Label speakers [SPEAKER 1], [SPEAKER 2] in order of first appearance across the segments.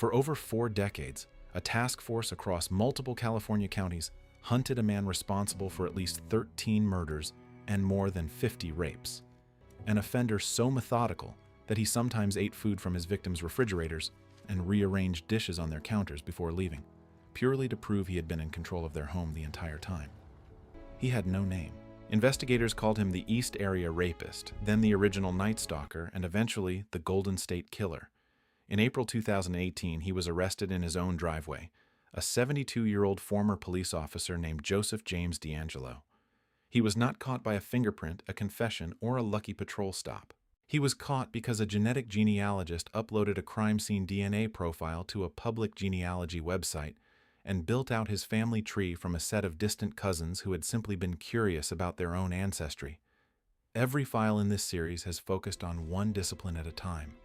[SPEAKER 1] For over 4 decades, a task force across multiple California counties hunted a man responsible for at least 13 murders and more than 50 rapes. An offender so methodical that he sometimes ate food from his victims' refrigerators and rearranged dishes on their counters before leaving, purely to prove he had been in control of their home the entire time. He had no name. Investigators called him the East Area Rapist, then the original Night Stalker, and eventually the Golden State Killer. In April 2018, he was arrested in his own driveway, a 72-year-old former police officer named Joseph James D'Angelo. He was not caught by a fingerprint, a confession, or a lucky patrol stop. He was caught because a genetic genealogist uploaded a crime scene DNA profile to a public genealogy website and built out his family tree from a set of distant cousins who had simply been curious about their own ancestry. Every file in this series has focused on one discipline at a time: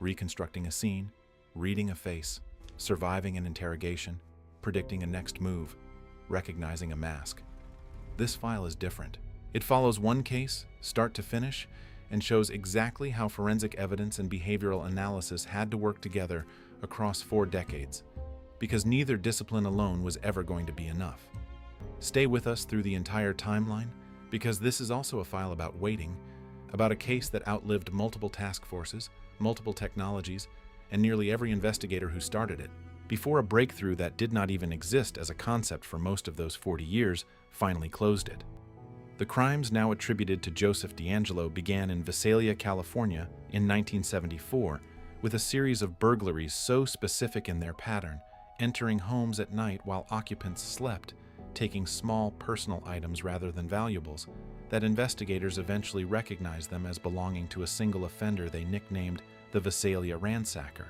[SPEAKER 1] reconstructing a scene, reading a face, surviving an interrogation, predicting a next move, recognizing a mask. This file is different. It follows one case, start to finish, and shows exactly how forensic evidence and behavioral analysis had to work together across 4 decades, because neither discipline alone was ever going to be enough. Stay with us through the entire timeline, because this is also a file about waiting, about a case that outlived multiple task forces, multiple technologies, and nearly every investigator who started it, before a breakthrough that did not even exist as a concept for most of those 40 years finally closed it. The crimes now attributed to Joseph D'Angelo began in Visalia, California in 1974, with a series of burglaries so specific in their pattern, entering homes at night while occupants slept, taking small personal items rather than valuables, that investigators eventually recognized them as belonging to a single offender they nicknamed the Visalia Ransacker.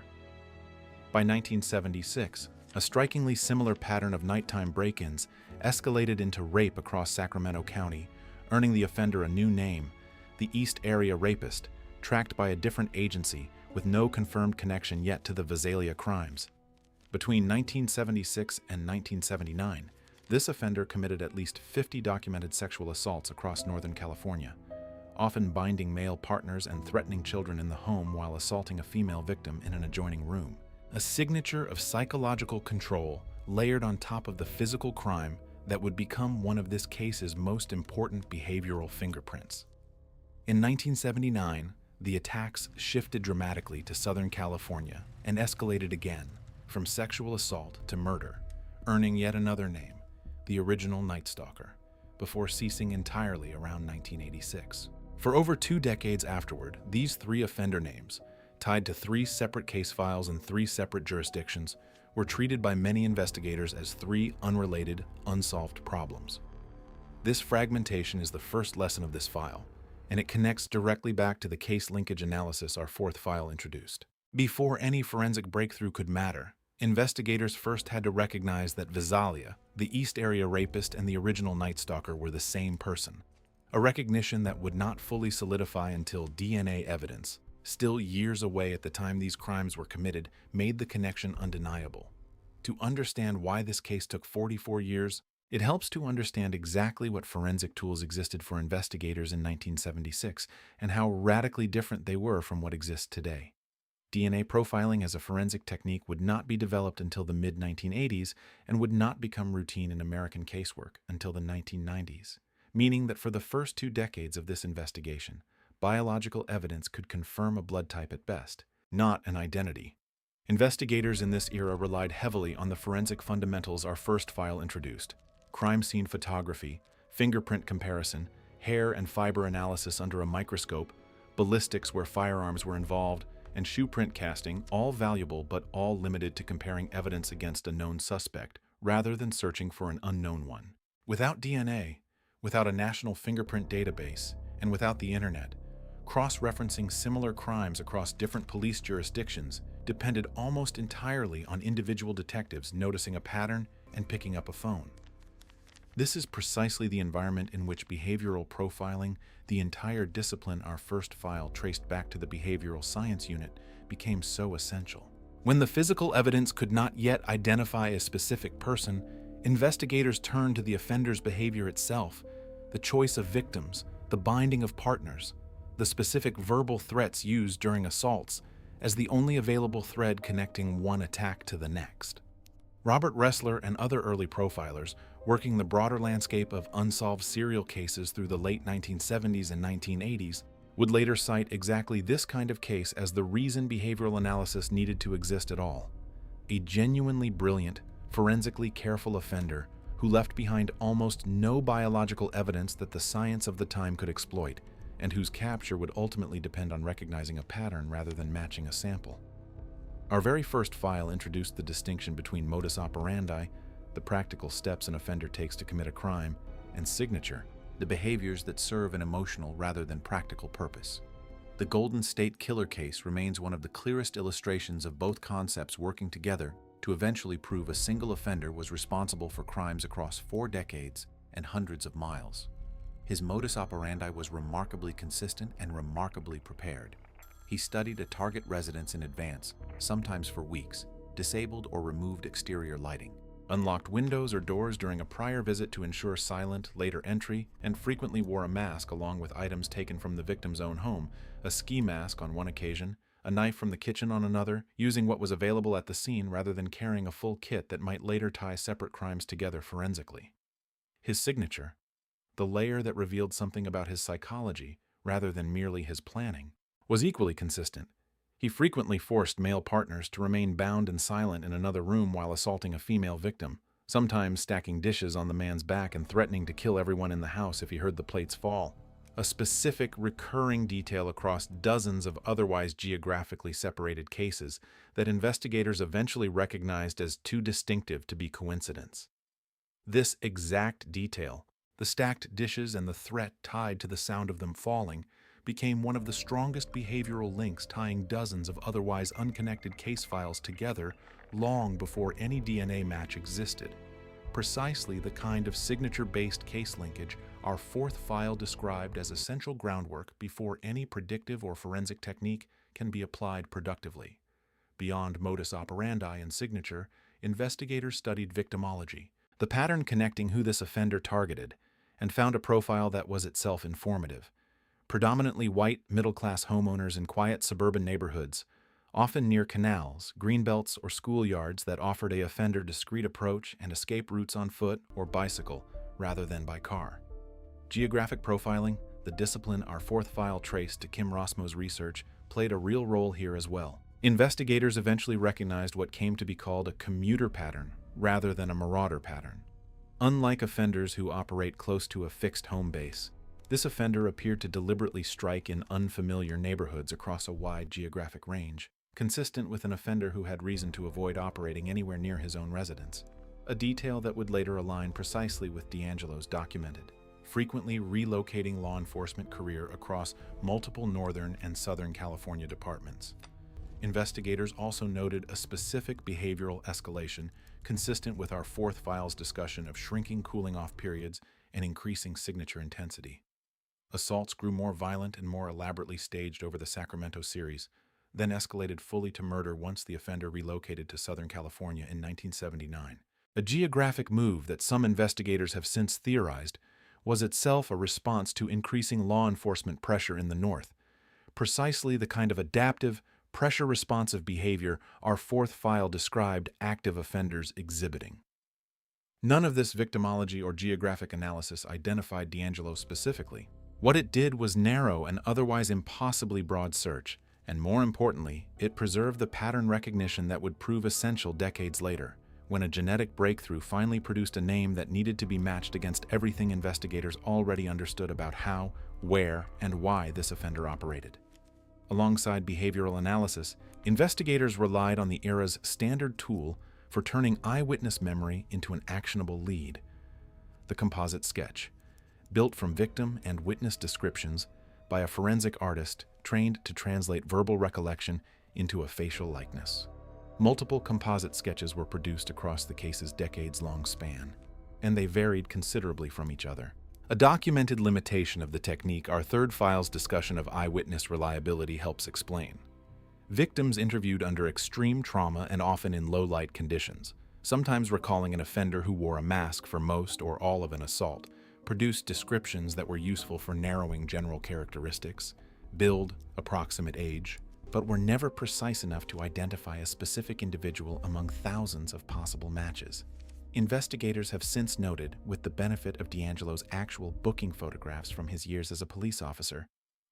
[SPEAKER 1] By 1976, a strikingly similar pattern of nighttime break-ins escalated into rape across Sacramento County, earning the offender a new name, the East Area Rapist, tracked by a different agency with no confirmed connection yet to the Visalia crimes. Between 1976 and 1979, this offender committed at least 50 documented sexual assaults across Northern California, often binding male partners and threatening children in the home while assaulting a female victim in an adjoining room. A signature of psychological control layered on top of the physical crime that would become one of this case's most important behavioral fingerprints. In 1979, the attacks shifted dramatically to Southern California and escalated again, from sexual assault to murder, earning yet another name, the original Night Stalker, before ceasing entirely around 1986. For over 2 decades afterward, these 3 offender names, tied to 3 separate case files in 3 separate jurisdictions, were treated by many investigators as 3 unrelated, unsolved problems. This fragmentation is the first lesson of this file, and it connects directly back to the case linkage analysis our 4th file introduced. Before any forensic breakthrough could matter, investigators first had to recognize that Visalia, the East Area Rapist, and the original Night Stalker were the same person, a recognition that would not fully solidify until DNA evidence, still years away at the time these crimes were committed, made the connection undeniable. To understand why this case took 44 years, it helps to understand exactly what forensic tools existed for investigators in 1976 and how radically different they were from what exists today. DNA profiling as a forensic technique would not be developed until the mid-1980s and would not become routine in American casework until the 1990s, meaning that for the first 2 decades of this investigation, biological evidence could confirm a blood type at best, not an identity. Investigators in this era relied heavily on the forensic fundamentals our first file introduced: crime scene photography, fingerprint comparison, hair and fiber analysis under a microscope, ballistics where firearms were involved, and shoe print casting, all valuable but all limited to comparing evidence against a known suspect, rather than searching for an unknown one. Without DNA, without a national fingerprint database, and without the internet, cross-referencing similar crimes across different police jurisdictions depended almost entirely on individual detectives noticing a pattern and picking up a phone. This is precisely the environment in which behavioral profiling, the entire discipline our first file traced back to the behavioral science unit, became so essential. When the physical evidence could not yet identify a specific person, investigators turned to the offender's behavior itself, the choice of victims, the binding of partners, the specific verbal threats used during assaults, as the only available thread connecting one attack to the next. Robert Ressler and other early profilers, working the broader landscape of unsolved serial cases through the late 1970s and 1980s, would later cite exactly this kind of case as the reason behavioral analysis needed to exist at all. A genuinely brilliant, forensically careful offender who left behind almost no biological evidence that the science of the time could exploit, and whose capture would ultimately depend on recognizing a pattern rather than matching a sample. Our very first file introduced the distinction between modus operandi, the practical steps an offender takes to commit a crime, and signature, the behaviors that serve an emotional rather than practical purpose. The Golden State Killer case remains one of the clearest illustrations of both concepts working together to eventually prove a single offender was responsible for crimes across 4 decades and hundreds of miles. His modus operandi was remarkably consistent and remarkably prepared. He studied a target residence in advance, sometimes for weeks, disabled or removed exterior lighting, unlocked windows or doors during a prior visit to ensure silent, later entry, and frequently wore a mask along with items taken from the victim's own home, a ski mask on one occasion, a knife from the kitchen on another, using what was available at the scene rather than carrying a full kit that might later tie separate crimes together forensically. His signature, the layer that revealed something about his psychology rather than merely his planning, was equally consistent. He frequently forced male partners to remain bound and silent in another room while assaulting a female victim, sometimes stacking dishes on the man's back and threatening to kill everyone in the house if he heard the plates fall. A specific, recurring detail across dozens of otherwise geographically separated cases that investigators eventually recognized as too distinctive to be coincidence. This exact detail, the stacked dishes and the threat tied to the sound of them falling, became one of the strongest behavioral links tying dozens of otherwise unconnected case files together long before any DNA match existed. Precisely the kind of signature-based case linkage our fourth file described as essential groundwork before any predictive or forensic technique can be applied productively. Beyond modus operandi and signature, investigators studied victimology, the pattern connecting who this offender targeted, and found a profile that was itself informative. Predominantly white, middle-class homeowners in quiet suburban neighborhoods, often near canals, greenbelts, or schoolyards that offered an offender discreet approach and escape routes on foot or bicycle rather than by car. Geographic profiling, the discipline our fourth file traced to Kim Rosmo's research, played a real role here as well. Investigators eventually recognized what came to be called a commuter pattern rather than a marauder pattern. Unlike offenders who operate close to a fixed home base, this offender appeared to deliberately strike in unfamiliar neighborhoods across a wide geographic range, consistent with an offender who had reason to avoid operating anywhere near his own residence, a detail that would later align precisely with D'Angelo's documented, frequently relocating law enforcement career across multiple Northern and Southern California departments. Investigators also noted a specific behavioral escalation consistent with our fourth file's discussion of shrinking cooling-off periods and increasing signature intensity. Assaults grew more violent and more elaborately staged over the Sacramento series, then escalated fully to murder once the offender relocated to Southern California in 1979. A geographic move that some investigators have since theorized was itself a response to increasing law enforcement pressure in the North, precisely the kind of adaptive, pressure-responsive behavior our fourth file described active offenders exhibiting. None of this victimology or geographic analysis identified D'Angelo specifically. What it did was narrow an otherwise impossibly broad search, and more importantly, it preserved the pattern recognition that would prove essential decades later, when a genetic breakthrough finally produced a name that needed to be matched against everything investigators already understood about how, where, and why this offender operated. Alongside behavioral analysis, investigators relied on the era's standard tool for turning eyewitness memory into an actionable lead: the composite sketch, built from victim and witness descriptions by a forensic artist trained to translate verbal recollection into a facial likeness. Multiple composite sketches were produced across the case's decades-long span, and they varied considerably from each other. A documented limitation of the technique our third file's discussion of eyewitness reliability helps explain. Victims interviewed under extreme trauma and often in low-light conditions, sometimes recalling an offender who wore a mask for most or all of an assault, produced descriptions that were useful for narrowing general characteristics: build, approximate age, but were never precise enough to identify a specific individual among thousands of possible matches. Investigators have since noted, with the benefit of D'Angelo's actual booking photographs from his years as a police officer,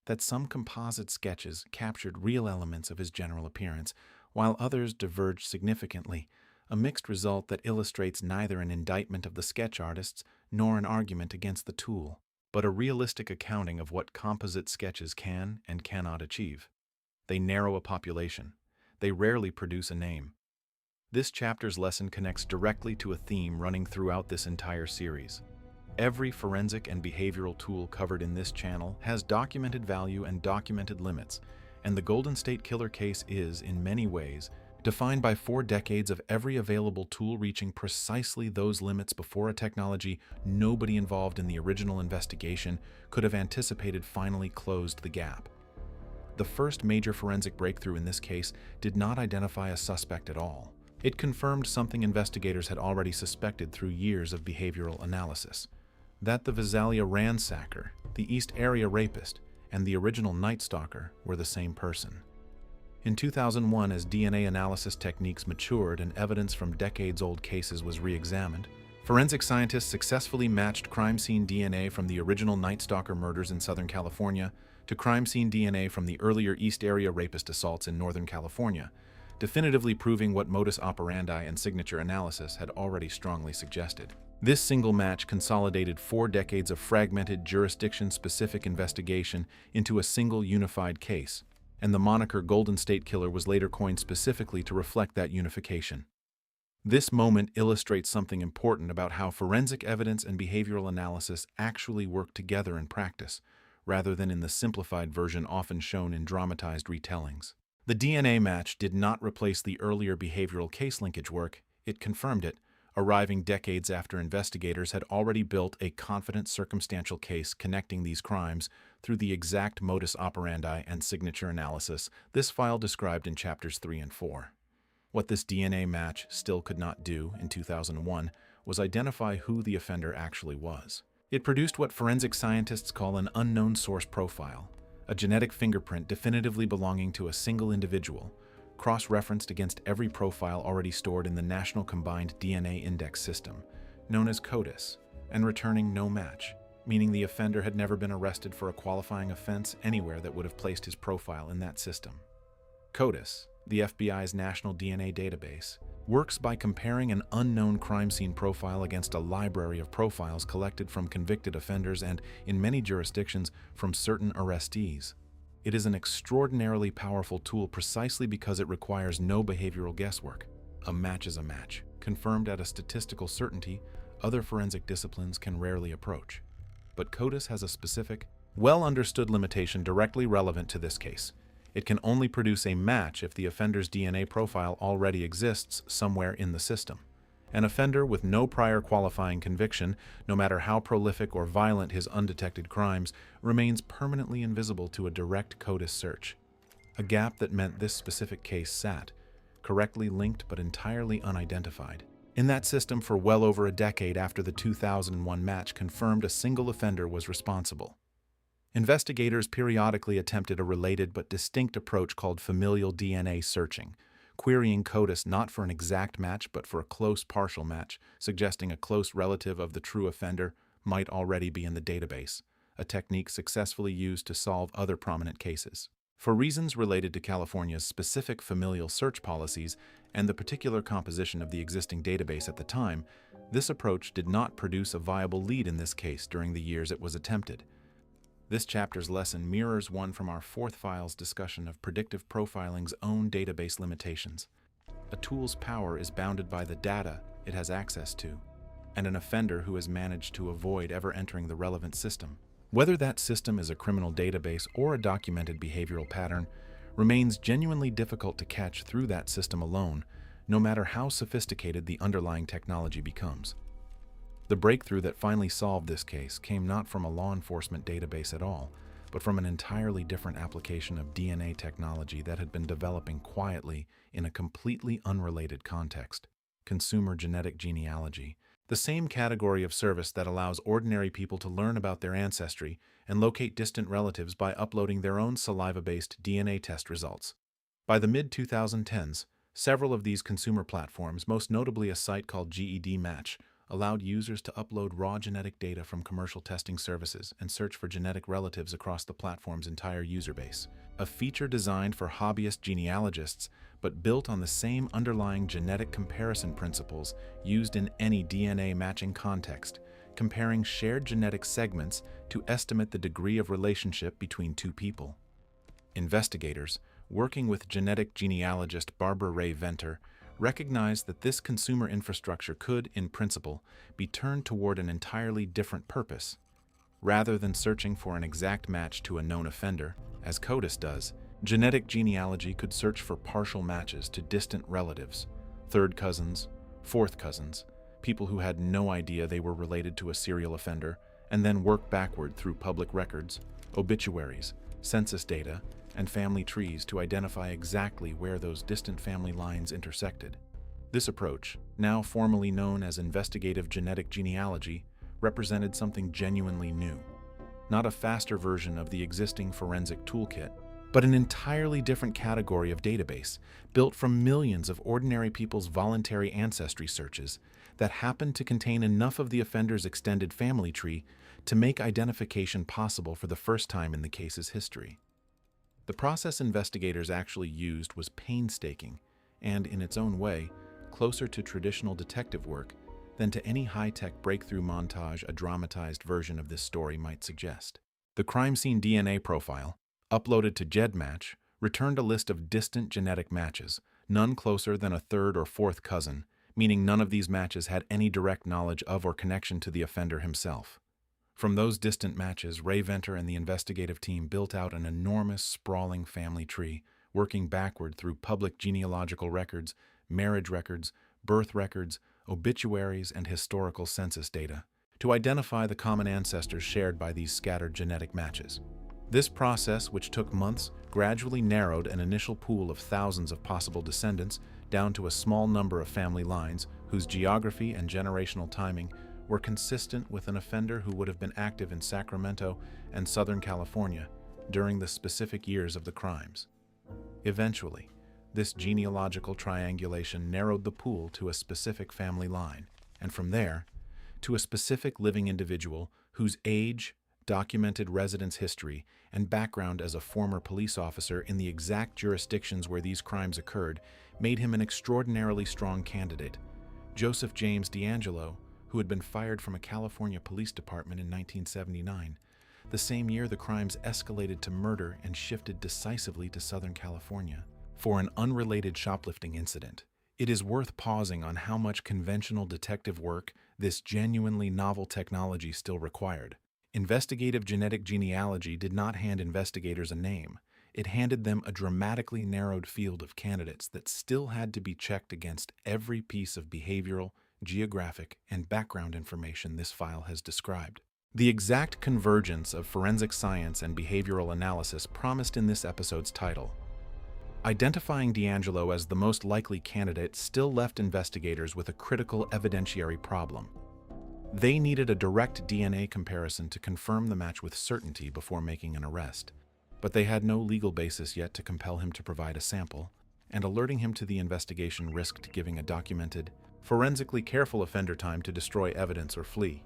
[SPEAKER 1] that some composite sketches captured real elements of his general appearance, while others diverged significantly, a mixed result that illustrates neither an indictment of the sketch artists nor an argument against the tool, but a realistic accounting of what composite sketches can and cannot achieve. They narrow a population. They rarely produce a name. This chapter's lesson connects directly to a theme running throughout this entire series. Every forensic and behavioral tool covered in this channel has documented value and documented limits, and the Golden State Killer case is, in many ways, defined by 4 decades of every available tool reaching precisely those limits before a technology nobody involved in the original investigation could have anticipated finally closed the gap. The first major forensic breakthrough in this case did not identify a suspect at all. It confirmed something investigators had already suspected through years of behavioral analysis: that the Visalia ransacker, the East Area rapist, and the original Night Stalker were the same person. In 2001, as DNA analysis techniques matured and evidence from decades-old cases was re-examined, forensic scientists successfully matched crime scene DNA from the original Night Stalker murders in Southern California to crime scene DNA from the earlier East Area rapist assaults in Northern California, definitively proving what modus operandi and signature analysis had already strongly suggested. This single match consolidated 4 decades of fragmented, jurisdiction-specific investigation into a single unified case, and the moniker Golden State Killer was later coined specifically to reflect that unification. This moment illustrates something important about how forensic evidence and behavioral analysis actually work together in practice, rather than in the simplified version often shown in dramatized retellings. The DNA match did not replace the earlier behavioral case linkage work, it confirmed it, arriving decades after investigators had already built a confident circumstantial case connecting these crimes through the exact modus operandi and signature analysis this file described in chapters 3 and 4. What this DNA match still could not do in 2001 was identify who the offender actually was. It produced what forensic scientists call an unknown source profile, a genetic fingerprint definitively belonging to a single individual, cross-referenced against every profile already stored in the National Combined DNA Index System, known as CODIS, and returning no match, meaning the offender had never been arrested for a qualifying offense anywhere that would have placed his profile in that system. CODIS, the FBI's national DNA database, works by comparing an unknown crime scene profile against a library of profiles collected from convicted offenders and, in many jurisdictions, from certain arrestees. It is an extraordinarily powerful tool precisely because it requires no behavioral guesswork. A match is a match, confirmed at a statistical certainty other forensic disciplines can rarely approach. But CODIS has a specific, well-understood limitation directly relevant to this case. It can only produce a match if the offender's DNA profile already exists somewhere in the system. An offender with no prior qualifying conviction, no matter how prolific or violent his undetected crimes, remains permanently invisible to a direct CODIS search. A gap that meant this specific case sat, correctly linked but entirely unidentified, in that system for well over a decade after the 2001 match confirmed a single offender was responsible. Investigators periodically attempted a related but distinct approach called familial DNA searching, querying CODIS not for an exact match but for a close partial match, suggesting a close relative of the true offender might already be in the database, a technique successfully used to solve other prominent cases. For reasons related to California's specific familial search policies and the particular composition of the existing database at the time, this approach did not produce a viable lead in this case during the years it was attempted. This chapter's lesson mirrors one from our 4th file's discussion of predictive profiling's own database limitations. A tool's power is bounded by the data it has access to, and an offender who has managed to avoid ever entering the relevant system, whether that system is a criminal database or a documented behavioral pattern, remains genuinely difficult to catch through that system alone, no matter how sophisticated the underlying technology becomes. The breakthrough that finally solved this case came not from a law enforcement database at all, but from an entirely different application of DNA technology that had been developing quietly in a completely unrelated context: consumer genetic genealogy, the same category of service that allows ordinary people to learn about their ancestry and locate distant relatives by uploading their own saliva-based DNA test results. By the mid-2010s, several of these consumer platforms, most notably a site called GED Match, allowed users to upload raw genetic data from commercial testing services and search for genetic relatives across the platform's entire user base. A feature designed for hobbyist genealogists, but built on the same underlying genetic comparison principles used in any DNA matching context, comparing shared genetic segments to estimate the degree of relationship between two people. Investigators, working with genetic genealogist Barbara Ray Venter, recognized that this consumer infrastructure could, in principle, be turned toward an entirely different purpose. Rather than searching for an exact match to a known offender, as CODIS does, genetic genealogy could search for partial matches to distant relatives, third cousins, fourth cousins, people who had no idea they were related to a serial offender, and then work backward through public records, obituaries, census data, and family trees to identify exactly where those distant family lines intersected. This approach, now formally known as investigative genetic genealogy, represented something genuinely new. Not a faster version of the existing forensic toolkit, but an entirely different category of database, built from millions of ordinary people's voluntary ancestry searches that happened to contain enough of the offender's extended family tree to make identification possible for the first time in the case's history. The process investigators actually used was painstaking and, in its own way, closer to traditional detective work than to any high-tech breakthrough montage a dramatized version of this story might suggest. The crime scene DNA profile, uploaded to GEDmatch, returned a list of distant genetic matches, none closer than a third or fourth cousin, meaning none of these matches had any direct knowledge of or connection to the offender himself. From those distant matches, Ray Venter and the investigative team built out an enormous, sprawling family tree, working backward through public genealogical records, marriage records, birth records, obituaries, and historical census data, to identify the common ancestors shared by these scattered genetic matches. This process, which took months, gradually narrowed an initial pool of thousands of possible descendants down to a small number of family lines whose geography and generational timing were consistent with an offender who would have been active in Sacramento and Southern California during the specific years of the crimes. Eventually, this genealogical triangulation narrowed the pool to a specific family line, and from there, to a specific living individual whose age, documented residence history, and background as a former police officer in the exact jurisdictions where these crimes occurred made him an extraordinarily strong candidate. Joseph James DeAngelo, who had been fired from a California police department in 1979, the same year the crimes escalated to murder and shifted decisively to Southern California, for an unrelated shoplifting incident. It is worth pausing on how much conventional detective work this genuinely novel technology still required. Investigative genetic genealogy did not hand investigators a name. It handed them a dramatically narrowed field of candidates that still had to be checked against every piece of behavioral, geographic, and background information this file has described. The exact convergence of forensic science and behavioral analysis promised in this episode's title. Identifying DeAngelo as the most likely candidate still left investigators with a critical evidentiary problem. They needed a direct DNA comparison to confirm the match with certainty before making an arrest, but they had no legal basis yet to compel him to provide a sample, and alerting him to the investigation risked giving a documented, forensically careful offender time to destroy evidence or flee.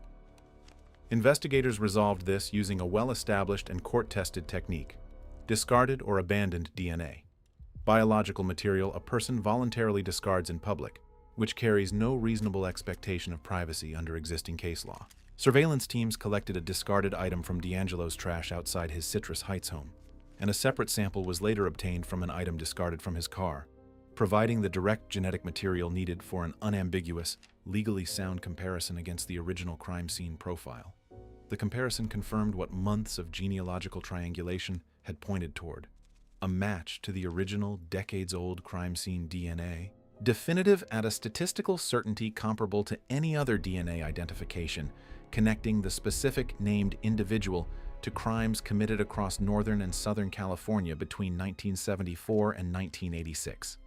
[SPEAKER 1] Investigators resolved this using a well-established and court-tested technique: discarded or abandoned DNA. Biological material a person voluntarily discards in public, which carries no reasonable expectation of privacy under existing case law. Surveillance teams collected a discarded item from DeAngelo's trash outside his Citrus Heights home, and a separate sample was later obtained from an item discarded from his car, providing the direct genetic material needed for an unambiguous, legally sound comparison against the original crime scene profile. The comparison confirmed what months of genealogical triangulation had pointed toward: a match to the original decades-old crime scene DNA, definitive at a statistical certainty comparable to any other DNA identification, connecting the specific named individual to crimes committed across Northern and Southern California between 1974 and 1986.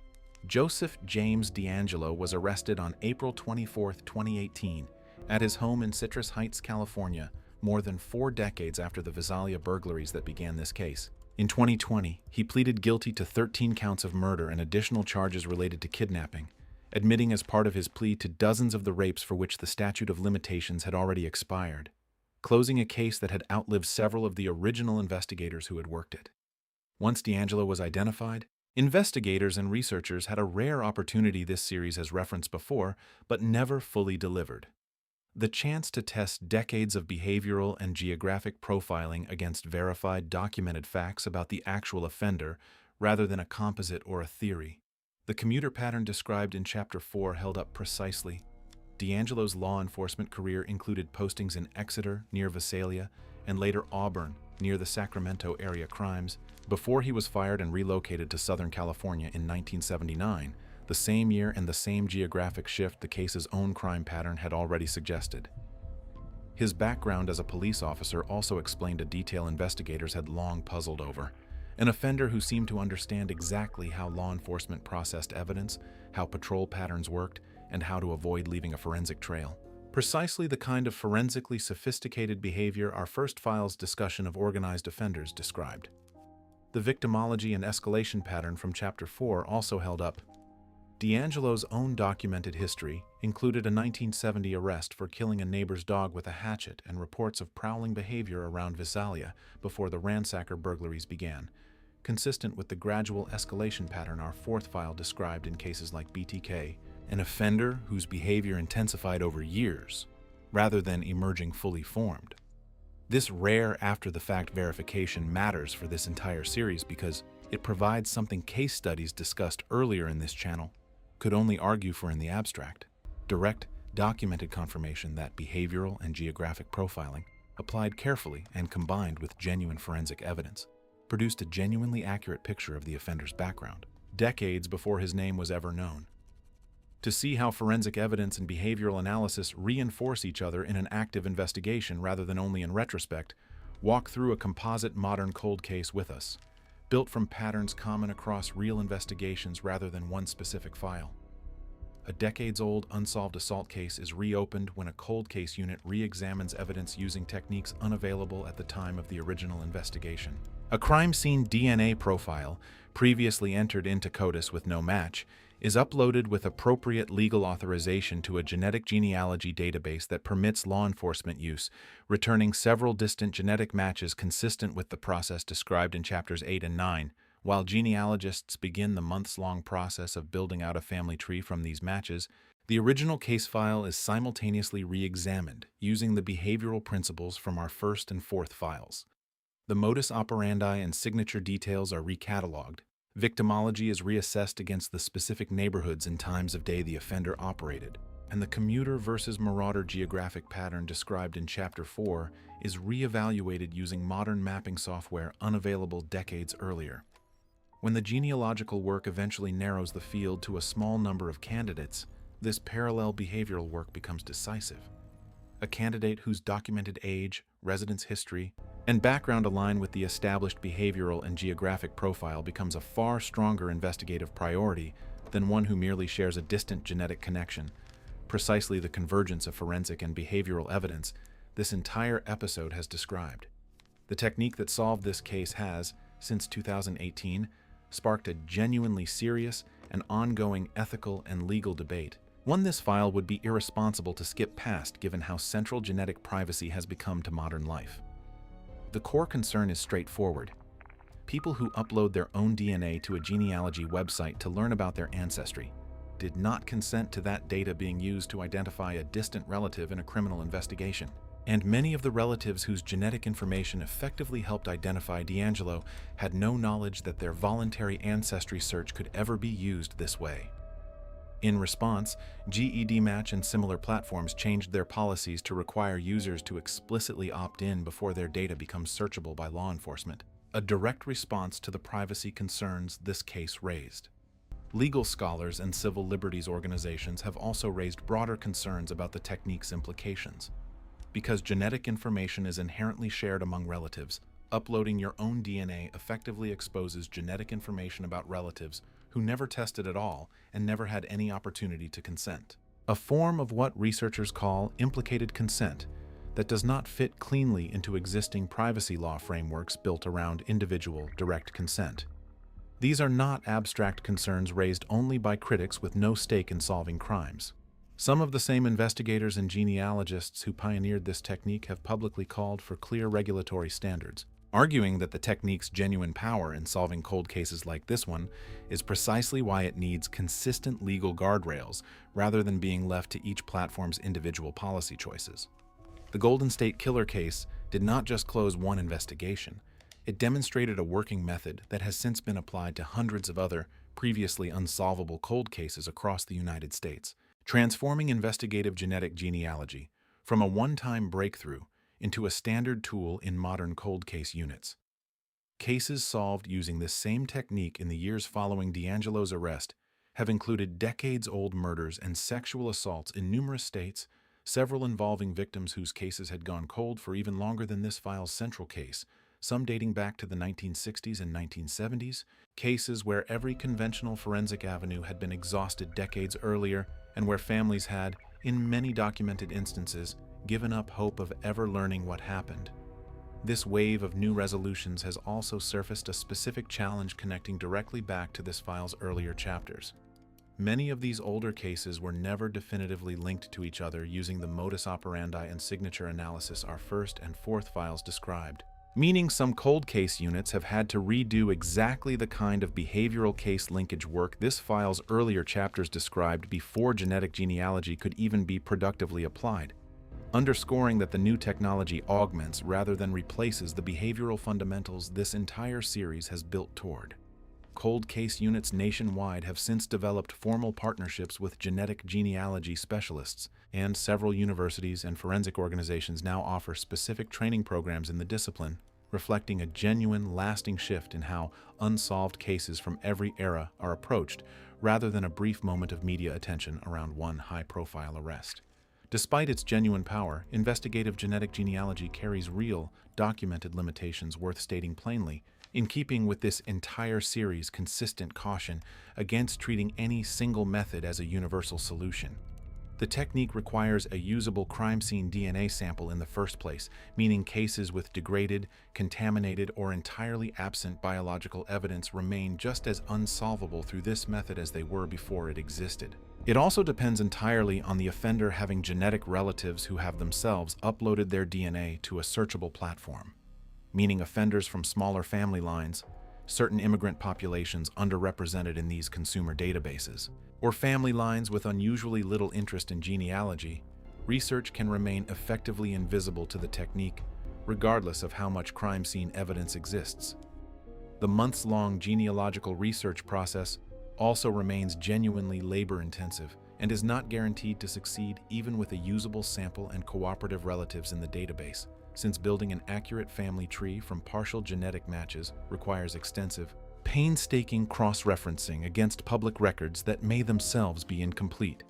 [SPEAKER 1] Joseph James DeAngelo was arrested on April 24, 2018, at his home in Citrus Heights, California, more than 4 decades after the Visalia burglaries that began this case. In 2020, he pleaded guilty to 13 counts of murder and additional charges related to kidnapping, admitting as part of his plea to dozens of the rapes for which the statute of limitations had already expired, closing a case that had outlived several of the original investigators who had worked it. Once D'Angelo was identified, investigators and researchers had a rare opportunity this series has referenced before, but never fully delivered. The chance to test decades of behavioral and geographic profiling against verified, documented facts about the actual offender rather than a composite or a theory. The commuter pattern described in Chapter 4 held up precisely. D'Angelo's law enforcement career included postings in Exeter, near Visalia, and later Auburn, near the Sacramento area crimes, before he was fired and relocated to Southern California in 1979, the same year and the same geographic shift the case's own crime pattern had already suggested. His background as a police officer also explained a detail investigators had long puzzled over: an offender who seemed to understand exactly how law enforcement processed evidence, how patrol patterns worked, and how to avoid leaving a forensic trail. Precisely the kind of forensically sophisticated behavior our first file's discussion of organized offenders described. The victimology and escalation pattern from Chapter 4 also held up. D'Angelo's own documented history included a 1970 arrest for killing a neighbor's dog with a hatchet and reports of prowling behavior around Visalia before the ransacker burglaries began, consistent with the gradual escalation pattern our fourth file described in cases like BTK, an offender whose behavior intensified over years, rather than emerging fully formed. This rare after-the-fact verification matters for this entire series because it provides something case studies discussed earlier in this channel could only argue for in the abstract: direct, documented confirmation that behavioral and geographic profiling, applied carefully and combined with genuine forensic evidence, produced a genuinely accurate picture of the offender's background, decades before his name was ever known. To see how forensic evidence and behavioral analysis reinforce each other in an active investigation rather than only in retrospect, walk through a composite modern cold case with us, built from patterns common across real investigations rather than one specific file. A decades-old unsolved assault case is reopened when a cold case unit re-examines evidence using techniques unavailable at the time of the original investigation. A crime scene DNA profile, previously entered into CODIS with no match, is uploaded with appropriate legal authorization to a genetic genealogy database that permits law enforcement use, returning several distant genetic matches consistent with the process described in Chapters 8 and 9, while genealogists begin the months-long process of building out a family tree from these matches. The original case file is simultaneously re-examined using the behavioral principles from our first and fourth files. The modus operandi and signature details are recatalogued. Victimology is reassessed against the specific neighborhoods and times of day the offender operated, and the commuter versus marauder geographic pattern described in Chapter 4 is re-evaluated using modern mapping software unavailable decades earlier. When the genealogical work eventually narrows the field to a small number of candidates, this parallel behavioral work becomes decisive. A candidate whose documented age, residence history, and background align with the established behavioral and geographic profile becomes a far stronger investigative priority than one who merely shares a distant genetic connection. Precisely the convergence of forensic and behavioral evidence this entire episode has described. The technique that solved this case has, since 2018, sparked a genuinely serious and ongoing ethical and legal debate, one this file would be irresponsible to skip past given how central genetic privacy has become to modern life. The core concern is straightforward. People who upload their own DNA to a genealogy website to learn about their ancestry did not consent to that data being used to identify a distant relative in a criminal investigation. And many of the relatives whose genetic information effectively helped identify D'Angelo had no knowledge that their voluntary ancestry search could ever be used this way. In response, GEDmatch and similar platforms changed their policies to require users to explicitly opt in before their data becomes searchable by law enforcement, a direct response to the privacy concerns this case raised. Legal scholars and civil liberties organizations have also raised broader concerns about the technique's implications. Because genetic information is inherently shared among relatives, uploading your own DNA effectively exposes genetic information about relatives who never tested at all and never had any opportunity to consent. A form of what researchers call implicated consent that does not fit cleanly into existing privacy law frameworks built around individual direct consent. These are not abstract concerns raised only by critics with no stake in solving crimes. Some of the same investigators and genealogists who pioneered this technique have publicly called for clear regulatory standards, arguing that the technique's genuine power in solving cold cases like this one is precisely why it needs consistent legal guardrails rather than being left to each platform's individual policy choices. The Golden State Killer case did not just close one investigation. It demonstrated a working method that has since been applied to hundreds of other, previously unsolvable cold cases across the United States, transforming investigative genetic genealogy from a one-time breakthrough into a standard tool in modern cold case units. Cases solved using this same technique in the years following D'Angelo's arrest have included decades-old murders and sexual assaults in numerous states, several involving victims whose cases had gone cold for even longer than this file's central case, some dating back to the 1960s and 1970s, cases where every conventional forensic avenue had been exhausted decades earlier and where families had, in many documented instances, given up hope of ever learning what happened. This wave of new resolutions has also surfaced a specific challenge connecting directly back to this file's earlier chapters. Many of these older cases were never definitively linked to each other using the modus operandi and signature analysis our first and fourth files described, meaning some cold case units have had to redo exactly the kind of behavioral case linkage work this file's earlier chapters described before genetic genealogy could even be productively applied, underscoring that the new technology augments rather than replaces the behavioral fundamentals this entire series has built toward. Cold case units nationwide have since developed formal partnerships with genetic genealogy specialists, and several universities and forensic organizations now offer specific training programs in the discipline, reflecting a genuine, lasting shift in how unsolved cases from every era are approached, rather than a brief moment of media attention around one high-profile arrest. Despite its genuine power, investigative genetic genealogy carries real, documented limitations worth stating plainly, in keeping with this entire series' consistent caution against treating any single method as a universal solution. The technique requires a usable crime scene DNA sample in the first place, meaning cases with degraded, contaminated, or entirely absent biological evidence remain just as unsolvable through this method as they were before it existed. It also depends entirely on the offender having genetic relatives who have themselves uploaded their DNA to a searchable platform, meaning offenders from smaller family lines, certain immigrant populations underrepresented in these consumer databases, or family lines with unusually little interest in genealogy. Research can remain effectively invisible to the technique, regardless of how much crime scene evidence exists. The months-long genealogical research process also remains genuinely labor-intensive and is not guaranteed to succeed even with a usable sample and cooperative relatives in the database, since building an accurate family tree from partial genetic matches requires extensive, painstaking cross-referencing against public records that may themselves be incomplete,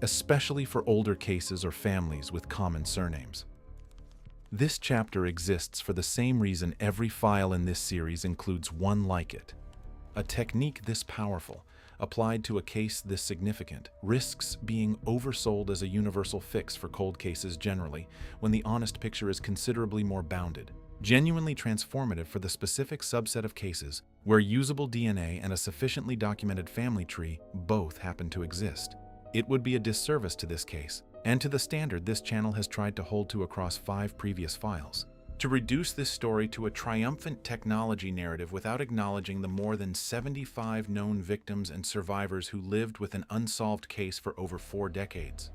[SPEAKER 1] especially for older cases or families with common surnames. This chapter exists for the same reason every file in this series includes one like it. A technique this powerful, applied to a case this significant, risks being oversold as a universal fix for cold cases generally, when the honest picture is considerably more bounded, genuinely transformative for the specific subset of cases where usable DNA and a sufficiently documented family tree both happen to exist. It would be a disservice to this case, and to the standard this channel has tried to hold to across 5 previous files, to reduce this story to a triumphant technology narrative without acknowledging the more than 75 known victims and survivors who lived with an unsolved case for over 4 decades.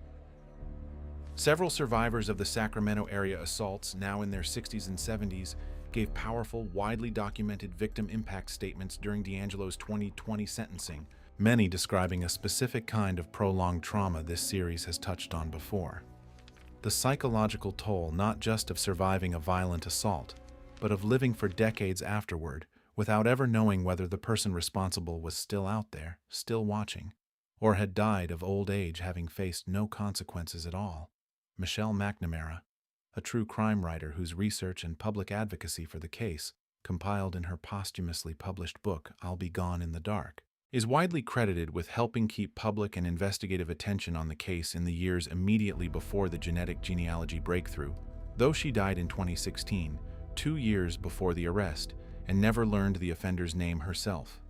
[SPEAKER 1] Several survivors of the Sacramento area assaults, now in their 60s and 70s, gave powerful, widely documented victim impact statements during D'Angelo's 2020 sentencing, many describing a specific kind of prolonged trauma this series has touched on before. The psychological toll not just of surviving a violent assault, but of living for decades afterward without ever knowing whether the person responsible was still out there, still watching, or had died of old age having faced no consequences at all. Michelle McNamara, a true crime writer whose research and public advocacy for the case, compiled in her posthumously published book I'll Be Gone in the Dark, is widely credited with helping keep public and investigative attention on the case in the years immediately before the genetic genealogy breakthrough, though she died in 2016, 2 years before the arrest, and never learned the offender's name herself.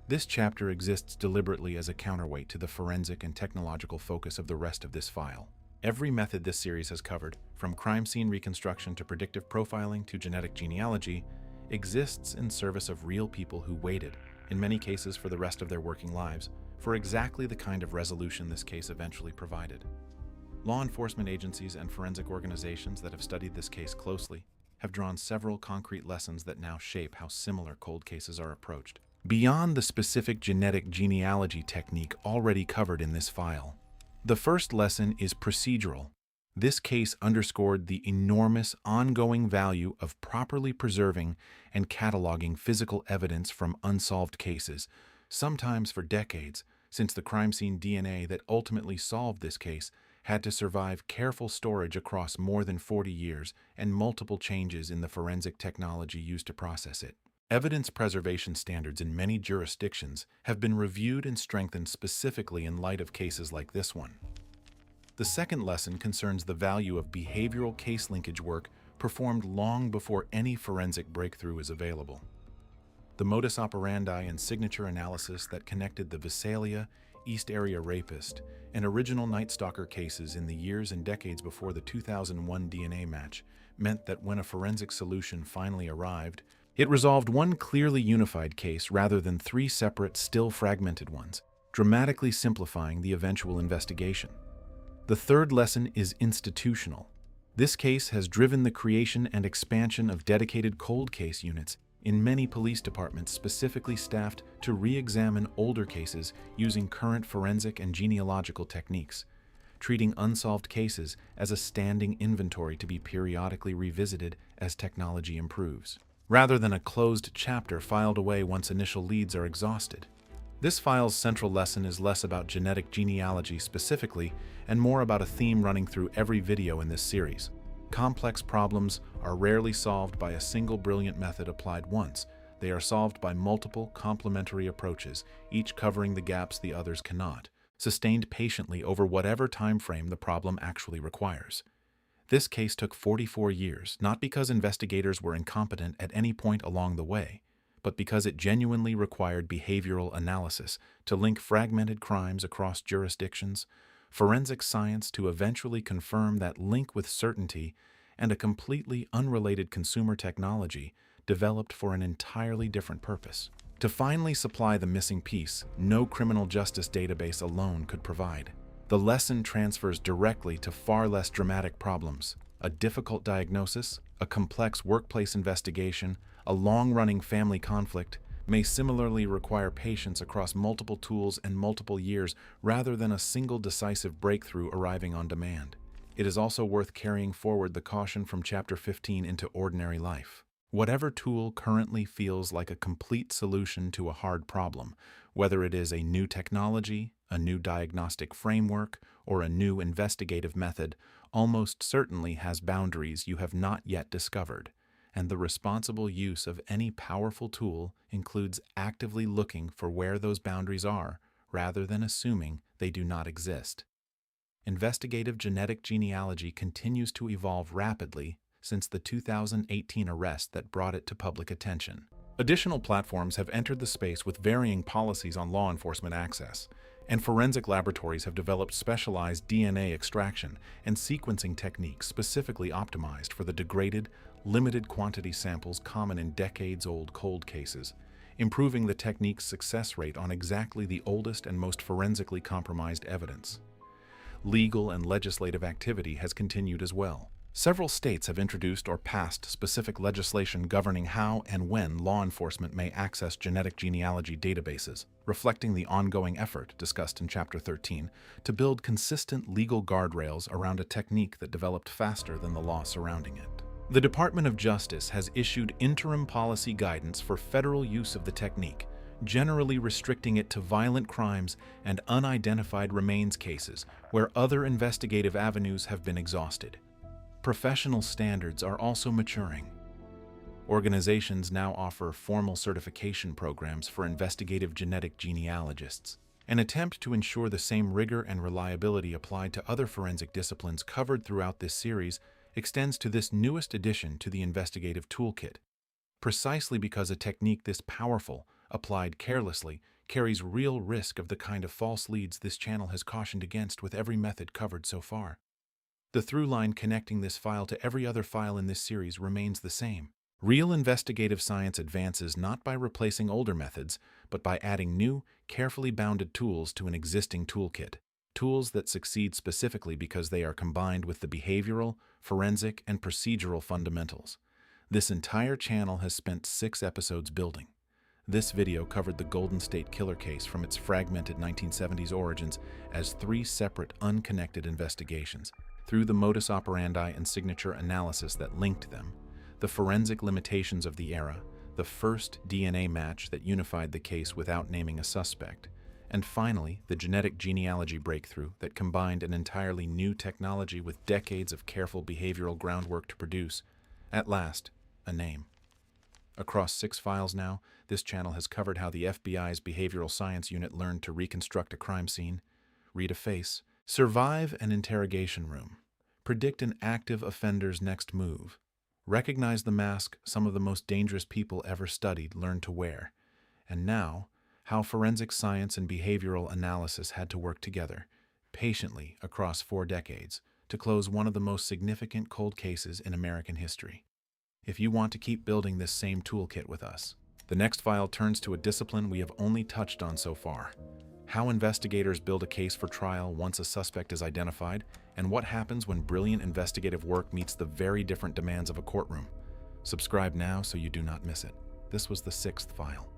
[SPEAKER 1] This chapter exists deliberately as a counterweight to the forensic and technological focus of the rest of this file. Every method this series has covered, from crime scene reconstruction to predictive profiling to genetic genealogy, exists in service of real people who waited, in many cases for the rest of their working lives, for exactly the kind of resolution this case eventually provided. Law enforcement agencies and forensic organizations that have studied this case closely have drawn several concrete lessons that now shape how similar cold cases are approached, beyond the specific genetic genealogy technique already covered in this file. The first lesson is procedural. This case underscored the enormous ongoing value of properly preserving and cataloging physical evidence from unsolved cases, sometimes for decades, since the crime scene DNA that ultimately solved this case had to survive careful storage across more than 40 years and multiple changes in the forensic technology used to process it. Evidence preservation standards in many jurisdictions have been reviewed and strengthened specifically in light of cases like this one. The second lesson concerns the value of behavioral case linkage work performed long before any forensic breakthrough is available. The modus operandi and signature analysis that connected the Visalia, East Area Rapist, and original Night Stalker cases in the years and decades before the 2001 DNA match meant that when a forensic solution finally arrived, it resolved one clearly unified case rather than 3 separate, still fragmented ones, dramatically simplifying the eventual investigation. The third lesson is institutional. This case has driven the creation and expansion of dedicated cold case units in many police departments specifically staffed to re-examine older cases using current forensic and genealogical techniques, treating unsolved cases as a standing inventory to be periodically revisited as technology improves, rather than a closed chapter filed away once initial leads are exhausted. This file's central lesson is less about genetic genealogy specifically and more about a theme running through every video in this series. Complex problems are rarely solved by a single brilliant method applied once. They are solved by multiple complementary approaches, each covering the gaps the others cannot, sustained patiently over whatever time frame the problem actually requires. This case took 44 years, not because investigators were incompetent at any point along the way, but because it genuinely required behavioral analysis to link fragmented crimes across jurisdictions, forensic science to eventually confirm that link with certainty, and a completely unrelated consumer technology developed for an entirely different purpose. To finally supply the missing piece, no criminal justice database alone could provide. The lesson transfers directly to far less dramatic problems: a difficult diagnosis, a complex workplace investigation, a long-running family conflict may similarly require patience across multiple tools and multiple years rather than a single decisive breakthrough arriving on demand. It is also worth carrying forward the caution from Chapter 15 into ordinary life. Whatever tool currently feels like a complete solution to a hard problem, whether it is a new technology, a new diagnostic framework, or a new investigative method, almost certainly has boundaries you have not yet discovered. And the responsible use of any powerful tool includes actively looking for where those boundaries are, rather than assuming they do not exist. Investigative genetic genealogy continues to evolve rapidly since the 2018 arrest that brought it to public attention. Additional platforms have entered the space with varying policies on law enforcement access, and forensic laboratories have developed specialized DNA extraction and sequencing techniques specifically optimized for the degraded, limited quantity samples common in decades-old cold cases, improving the technique's success rate on exactly the oldest and most forensically compromised evidence. Legal and legislative activity has continued as well. Several states have introduced or passed specific legislation governing how and when law enforcement may access genetic genealogy databases, reflecting the ongoing effort discussed in Chapter 13 to build consistent legal guardrails around a technique that developed faster than the law surrounding it. The Department of Justice has issued interim policy guidance for federal use of the technique, generally restricting it to violent crimes and unidentified remains cases where other investigative avenues have been exhausted. Professional standards are also maturing. Organizations now offer formal certification programs for investigative genetic genealogists. An attempt to ensure the same rigor and reliability applied to other forensic disciplines covered throughout this series extends to this newest addition to the investigative toolkit, precisely because a technique this powerful, applied carelessly, carries real risk of the kind of false leads this channel has cautioned against with every method covered so far. The through line connecting this file to every other file in this series remains the same. Real investigative science advances not by replacing older methods, but by adding new, carefully bounded tools to an existing toolkit. Tools that succeed specifically because they are combined with the behavioral, forensic, and procedural fundamentals. This entire channel has spent 6 episodes building. This video covered the Golden State Killer case from its fragmented 1970s origins as 3 separate, unconnected investigations. Through the modus operandi and signature analysis that linked them, the forensic limitations of the era, the first DNA match that unified the case without naming a suspect, and finally, the genetic genealogy breakthrough that combined an entirely new technology with decades of careful behavioral groundwork to produce, at last, a name. Across 6 files now, this channel has covered how the FBI's behavioral science unit learned to reconstruct a crime scene, read a face, survive an interrogation room, predict an active offender's next move, recognize the mask some of the most dangerous people ever studied learned to wear, and now, how forensic science and behavioral analysis had to work together, patiently across 4 decades, to close one of the most significant cold cases in American history. If you want to keep building this same toolkit with us, the next file turns to a discipline we have only touched on so far: how investigators build a case for trial once a suspect is identified, and what happens when brilliant investigative work meets the very different demands of a courtroom. Subscribe now so you do not miss it. This was the 6th file.